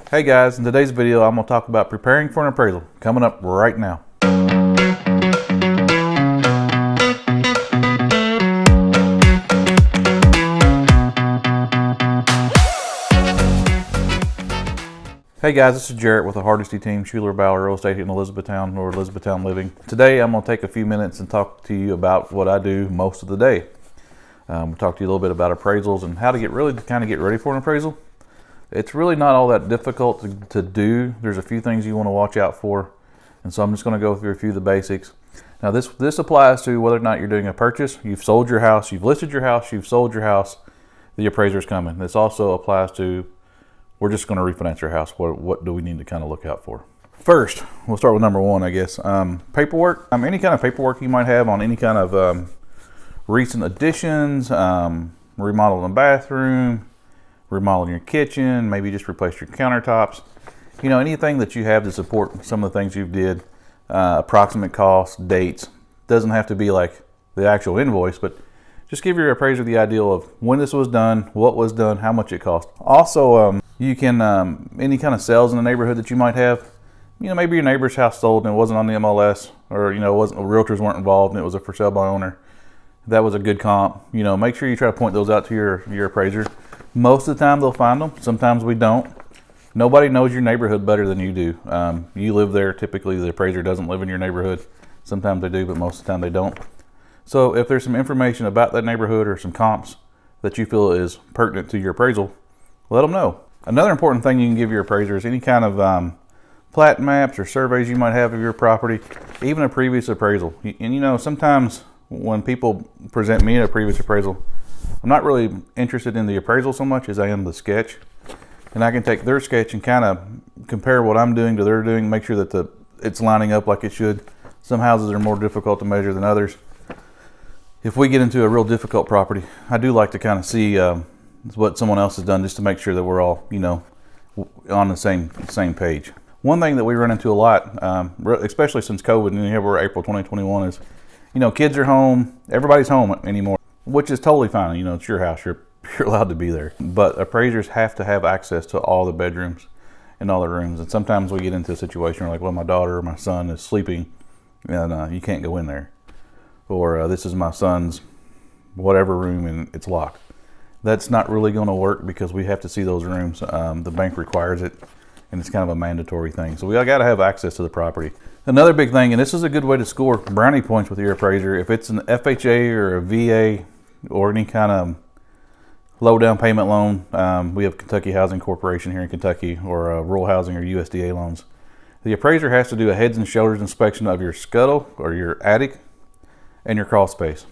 Hey guys, in today's video I'm going to talk about preparing for an appraisal, coming up right now. Hey guys, this is Jarrett with the Hardesty team, Schuler Bauer Real Estate in Elizabethtown or Elizabethtown Living. Today I'm going to take a few minutes and talk to you about what I do most of the day. We'll talk to you a little bit about appraisals and how to get ready for an appraisal. It's really not all that difficult to do. There's a few things you want to watch out for, and so I'm just going to go through a few of the basics. Now this applies to whether or not you're doing a purchase, you've sold your house, you've listed your house, you've sold your house, the appraiser's coming. This also applies to we're just going to refinance your house. What do we need to kind of look out for? First, we'll start with number one, I guess. Paperwork. Any kind of paperwork you might have on any kind of recent additions, remodeling a bathroom, remodeling your kitchen, maybe just replace your countertops. You know, anything that you have to support some of the things you did, approximate costs, dates. Doesn't have to be like the actual invoice, but just give your appraiser the idea of when this was done, what was done, how much it cost. Also, you can, any kind of sales in the neighborhood that you might have, you know, maybe your neighbor's house sold and it wasn't on the MLS, or, you know, realtors weren't involved and it was a for sale by owner. That was a good comp. You know, make sure you try to point those out to your appraiser. Most of the time they'll find them. Sometimes we don't. Nobody knows your neighborhood better than you do. You live there. Typically the appraiser doesn't live in your neighborhood. Sometimes they do, but most of the time they don't. So if there's some information about that neighborhood or some comps that you feel is pertinent to your appraisal, let them know. Another important thing you can give your appraiser is any kind of plat maps or surveys you might have of your property, even a previous appraisal. And you know, sometimes when people present me a previous appraisal, I'm not really interested in the appraisal so much as I am the sketch. And I can take their sketch and kind of compare what I'm doing to their doing, make sure that it's lining up like it should. Some houses are more difficult to measure than others. If we get into a real difficult property, I do like to kind of see what someone else has done just to make sure that we're all, you know, on the same page. One thing that we run into a lot, especially since COVID and here we're April 2021, is, you know, kids are home, everybody's home anymore, which is totally fine. You know, it's your house, you're allowed to be there. But appraisers have to have access to all the bedrooms and all the rooms. And sometimes we get into a situation where, like, well, my daughter or my son is sleeping and you can't go in there. Or this is my son's whatever room and it's locked. That's not really going to work because we have to see those rooms. The bank requires it, and it's kind of a mandatory thing. So we got to have access to the property. Another big thing, and this is a good way to score brownie points with your appraiser, if it's an FHA or a VA or any kind of low down payment loan, we have Kentucky Housing Corporation here in Kentucky, or rural housing or USDA loans. The appraiser has to do a heads and shoulders inspection of your scuttle or your attic and your crawl space.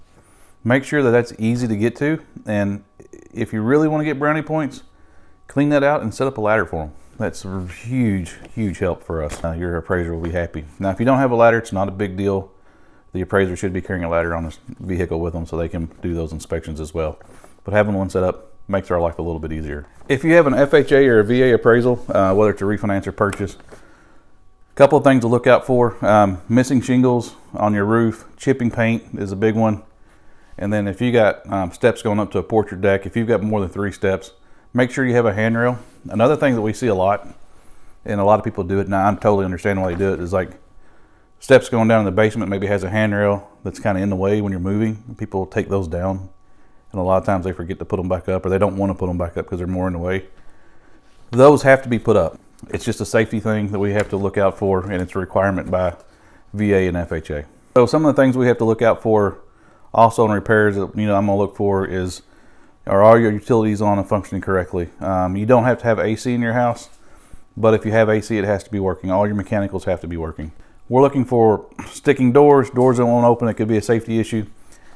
Make sure that that's easy to get to, and if you really want to get brownie points, clean that out and set up a ladder for them. That's a huge help for us. Your appraiser will be happy. Now, if you don't have a ladder, it's not a big deal. The appraiser should be carrying a ladder on this vehicle with them so they can do those inspections as well. But having one set up makes our life a little bit easier. If you have an FHA or a VA appraisal, whether it's a refinance or purchase, a couple of things to look out for. Missing shingles on your roof, chipping paint is a big one. And then if you got steps going up to a porch or deck, if you've got more than 3 steps, make sure you have a handrail. Another thing that we see a lot, and a lot of people do it, now I totally understand why they do it, is like steps going down in the basement maybe has a handrail that's kind of in the way when you're moving. People take those down, and a lot of times they forget to put them back up, or they don't want to put them back up because they're more in the way. Those have to be put up. It's just a safety thing that we have to look out for, and it's a requirement by VA and FHA. So some of the things we have to look out for also in repairs that, you know, I'm going to look for is, are all your utilities on and functioning correctly? You don't have to have AC in your house, but if you have AC, it has to be working. All your mechanicals have to be working. We're looking for sticking doors that won't open. It could be a safety issue.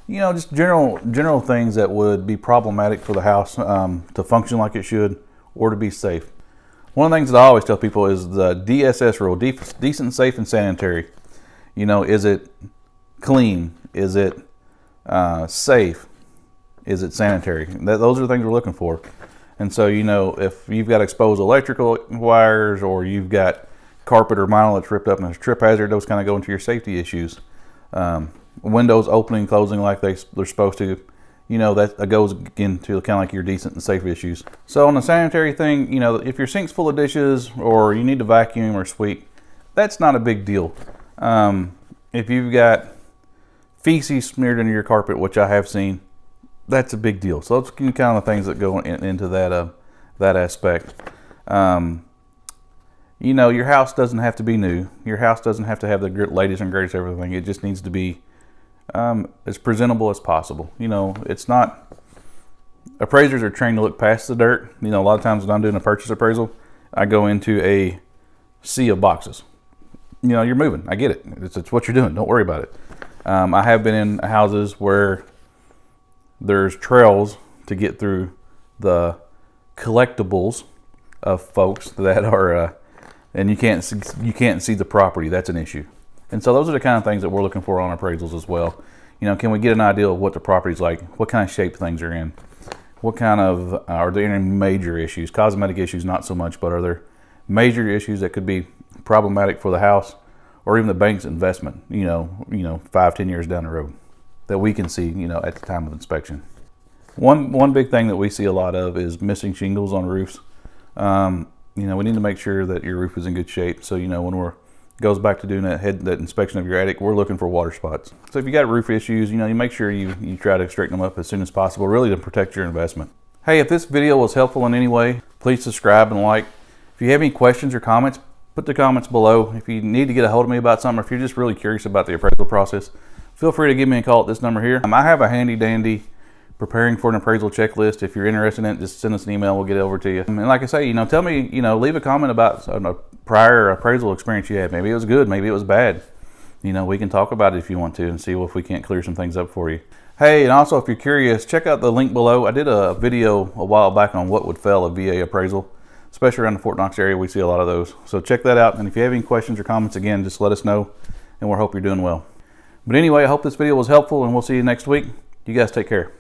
You know, just general things that would be problematic for the house to function like it should or to be safe. One of the things that I always tell people is the DSS rule, decent, safe, and sanitary. You know, is it clean? Is it safe? Is it sanitary? Those are the things we're looking for. And so, you know, if you've got exposed electrical wires or you've got carpet or vinyl that's ripped up and there's a trip hazard, those kind of go into your safety issues. Windows opening, closing like they're supposed to. that goes into kind of like your decent and safe issues. So on the sanitary thing, if your sink's full of dishes or you need to vacuum or sweep, that's not a big deal. If you've got feces smeared into your carpet, which I have seen, that's a big deal. So those kind of things that go into that aspect. Your house doesn't have to be new. Your house doesn't have to have the latest and greatest everything. It just needs to be as presentable as possible. It's not, appraisers are trained to look past the dirt. A lot of times when I'm doing a purchase appraisal, I go into a sea of boxes. You're moving. I get it. It's what you're doing. Don't worry about it. I have been in houses where there's trails to get through the collectibles of folks that are, and you can't see the property. That's an issue. And so those are the kind of things that we're looking for on appraisals as well. Can we get an idea of what the property's like? What kind of shape things are in? What kind of, are there any major issues? Cosmetic issues, not so much, but are there major issues that could be problematic for the house or even the bank's investment, 5-10 years down the road that we can see, at the time of inspection. One big thing that we see a lot of is missing shingles on roofs. We need to make sure that your roof is in good shape. So, when goes back to doing that inspection of your attic, we're looking for water spots. So if you got roof issues, you make sure you try to straighten them up as soon as possible, really to protect your investment. Hey, if this video was helpful in any way, please subscribe and like. If you have any questions or comments, put the comments below. If you need to get a hold of me about something, or if you're just really curious about the appraisal process, feel free to give me a call at this number here. I have a handy dandy preparing for an appraisal checklist. If you're interested in it, just send us an email. We'll get it over to you. And like I say, tell me, leave a comment about a prior appraisal experience you had. Maybe it was good, maybe it was bad. We can talk about it if you want to and see if we can't clear some things up for you. Hey, and also if you're curious, check out the link below. I did a video a while back on what would fail a VA appraisal, especially around the Fort Knox area. We see a lot of those. So check that out. And if you have any questions or comments, again, just let us know, and we'll hope you're doing well. But anyway, I hope this video was helpful, and we'll see you next week. You guys take care.